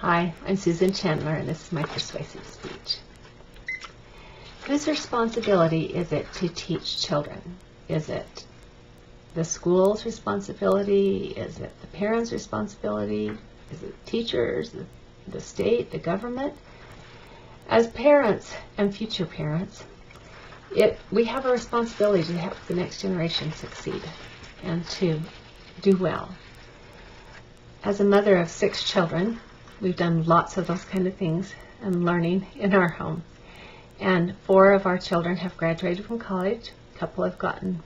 Hi, I'm Susan Chandler, and this is my persuasive speech. Whose responsibility is it to teach children? Is it the school's responsibility? Is it the parents' responsibility? Is it teachers, the state, the government? As parents and future parents, we have a responsibility to help the next generation succeed and to do well. As a mother of 6 children, we've done lots of those kind of things and learning in our home. And 4 of our children have graduated from college. A couple have gotten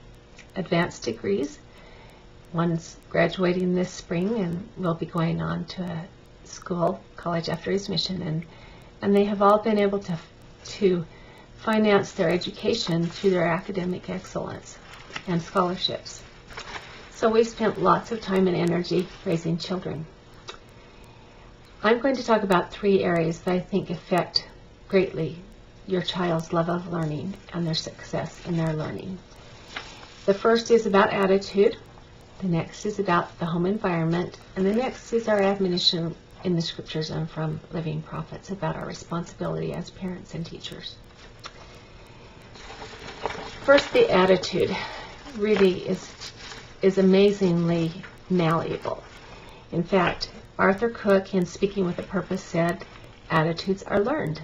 advanced degrees. One's graduating this spring and will be going on to a college after his mission. And they have all been able to finance their education through their academic excellence and scholarships. So we've spent lots of time and energy raising children. I'm going to talk about 3 areas that I think affect greatly your child's love of learning and their success in their learning. The first is about attitude, the next is about the home environment, and the next is our admonition in the scriptures and from living prophets about our responsibility as parents and teachers. First, the attitude really is amazingly malleable. In fact, Arthur Cook, in Speaking with a Purpose, said, attitudes are learned.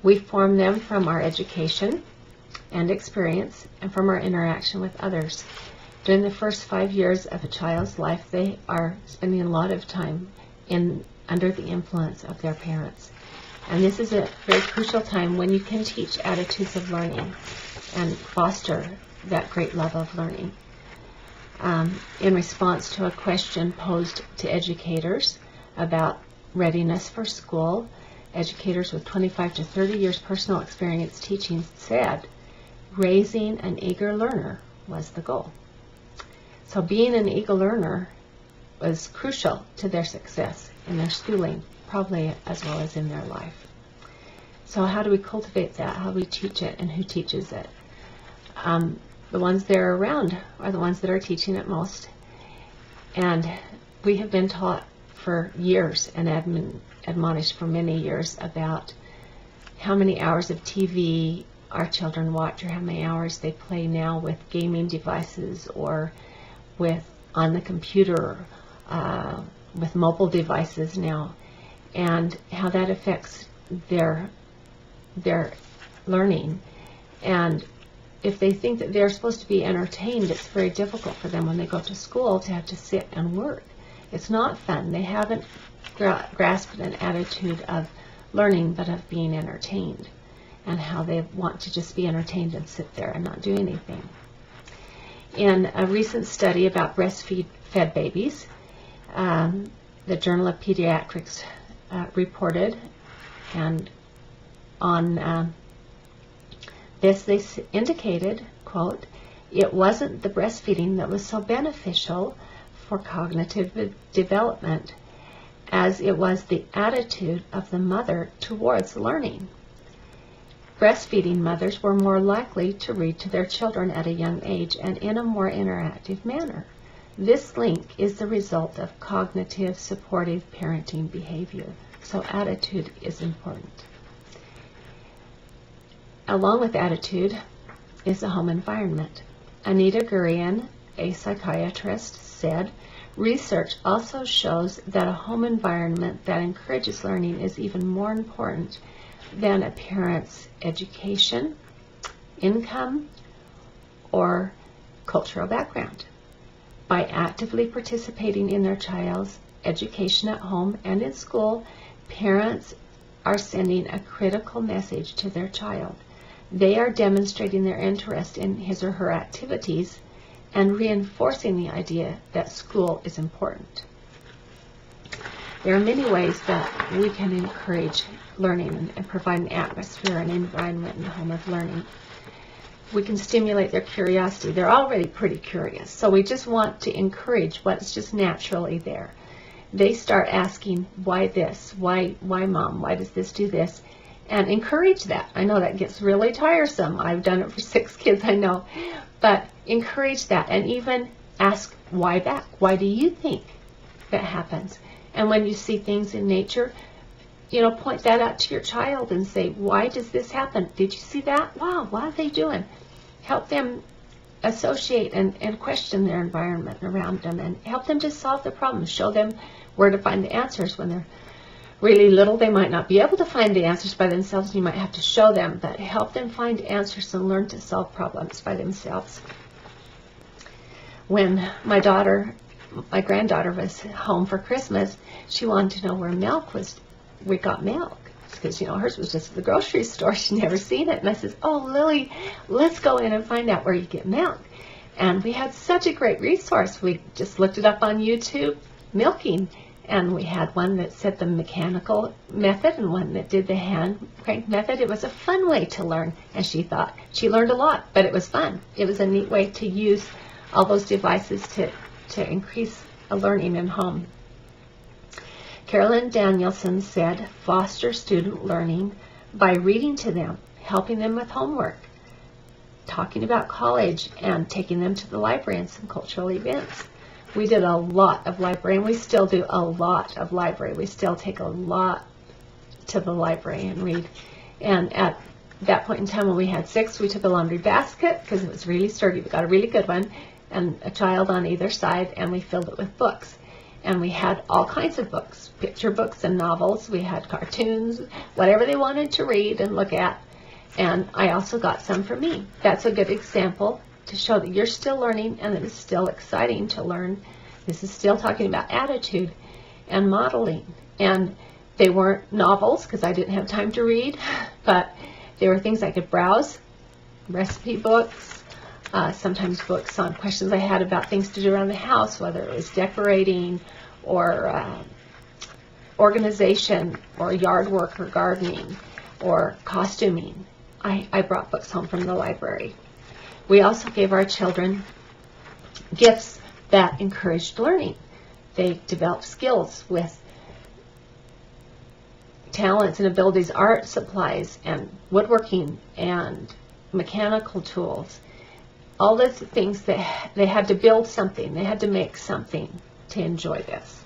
We form them from our education and experience and from our interaction with others. During the first 5 years of a child's life, they are spending a lot of time under the influence of their parents. And this is a very crucial time when you can teach attitudes of learning and foster that great love of learning. In response to a question posed to educators about readiness for school, educators with 25 to 30 years personal experience teaching said, raising an eager learner was the goal. So being an eager learner was crucial to their success in their schooling, probably as well as in their life. So how do we cultivate that? How do we teach it, and who teaches it? The ones that are around are the ones that are teaching it most. And we have been taught for years and admonished for many years about how many hours of TV our children watch or how many hours they play now with gaming devices or on the computer, with mobile devices now, and how that affects their learning. And if they think that they're supposed to be entertained, it's very difficult for them when they go to school to have to sit and work. It's not fun. They haven't grasped an attitude of learning, but of being entertained, and how they want to just be entertained and sit there and not do anything. In a recent study about breastfed babies, the Journal of Pediatrics reported, and on this they indicated, quote, it wasn't the breastfeeding that was so beneficial for cognitive development as it was the attitude of the mother towards learning. Breastfeeding mothers were more likely to read to their children at a young age and in a more interactive manner. This link is the result of cognitive supportive parenting behavior. So attitude is important. Along with attitude is the home environment. Anita Gurian, a psychiatrist, said, research also shows that a home environment that encourages learning is even more important than a parent's education, income, or cultural background. By actively participating in their child's education at home and in school, parents are sending a critical message to their child. They are demonstrating their interest in his or her activities and reinforcing the idea that school is important. There are many ways that we can encourage learning and provide an atmosphere and environment in the home of learning. We can stimulate their curiosity. They're already pretty curious, so we just want to encourage what's just naturally there. They start asking, why this? Why mom? Why does this do this? And encourage that. I know that gets really tiresome. I've done it for 6 kids, I know. But encourage that, and even ask why back. Why do you think that happens? And when you see things in nature, point that out to your child and say, why does this happen? Did you see that? Wow, what are they doing? Help them associate and question their environment around them, and help them to solve the problems. Show them where to find the answers. When they're really little, they might not be able to find the answers by themselves. You might have to show them, but help them find answers and learn to solve problems by themselves. When my granddaughter was home for Christmas, she wanted to know where milk was. We got milk because hers was just at the grocery store. She'd never seen it, and I said, "Oh, Lily, let's go in and find out where you get milk." And we had such a great resource. We just looked it up on YouTube, milking, and we had one that said the mechanical method and one that did the hand crank method. It was a fun way to learn, and she thought she learned a lot, but it was fun. It was a neat way to use all those devices to increase a learning in home. Carolyn Danielson said, foster student learning by reading to them, helping them with homework, talking about college, and taking them to the library and some cultural events. We did a lot of library, and we still do a lot of library. We still take a lot to the library and read. And at that point in time when we had 6, we took a laundry basket because it was really sturdy. We got a really good one, and a child on either side, and we filled it with books. And we had all kinds of books, picture books and novels. We had cartoons, whatever they wanted to read and look at. And I also got some for me. That's a good example to show that you're still learning and that it's still exciting to learn. This is still talking about attitude and modeling. And they weren't novels because I didn't have time to read, but they were things I could browse, recipe books, sometimes books on questions I had about things to do around the house, whether it was decorating or organization or yard work or gardening or costuming. I brought books home from the library. We also gave our children gifts that encouraged learning. They developed skills with talents and abilities, art supplies and woodworking and mechanical tools. All those things that they had to build something, they had to make something to enjoy this.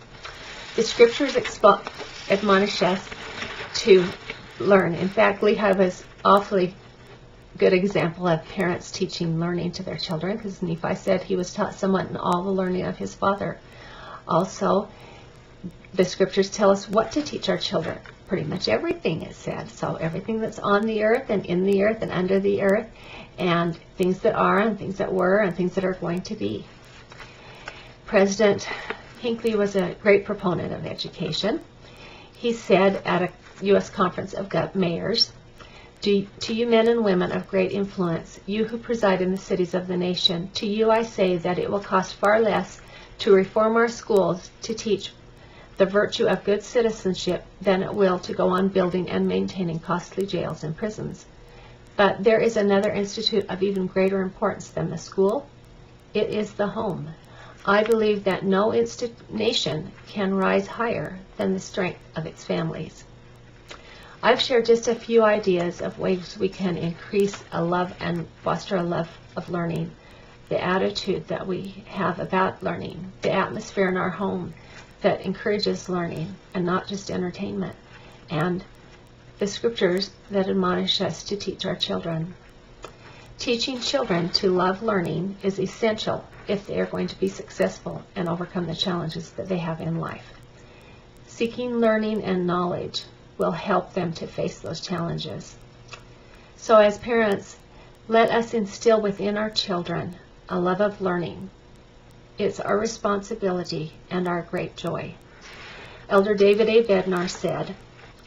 The scriptures admonish us to learn. In fact, Lehi was awfully good example of parents teaching learning to their children, because Nephi said he was taught somewhat in all the learning of his father. Also, the scriptures tell us what to teach our children. Pretty much everything is said. So everything that's on the earth and in the earth and under the earth, and things that are and things that were and things that are going to be. President Hinckley was a great proponent of education. He said at a U.S. Conference of Mayors, to you men and women of great influence, you who preside in the cities of the nation, to you I say that it will cost far less to reform our schools to teach the virtue of good citizenship than it will to go on building and maintaining costly jails and prisons. But there is another institute of even greater importance than the school. It is the home. I believe that no nation can rise higher than the strength of its families. I've shared just a few ideas of ways we can increase a love and foster a love of learning, the attitude that we have about learning, the atmosphere in our home that encourages learning and not just entertainment, and the scriptures that admonish us to teach our children. Teaching children to love learning is essential if they are going to be successful and overcome the challenges that they have in life. Seeking learning and knowledge will help them to face those challenges. So as parents, let us instill within our children a love of learning. It's our responsibility and our great joy. Elder David A. Bednar said,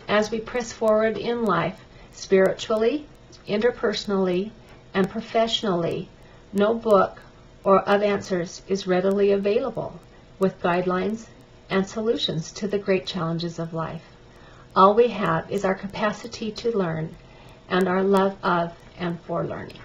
as we press forward in life, spiritually, interpersonally, and professionally, no book or of answers is readily available with guidelines and solutions to the great challenges of life. All we have is our capacity to learn and our love of and for learning.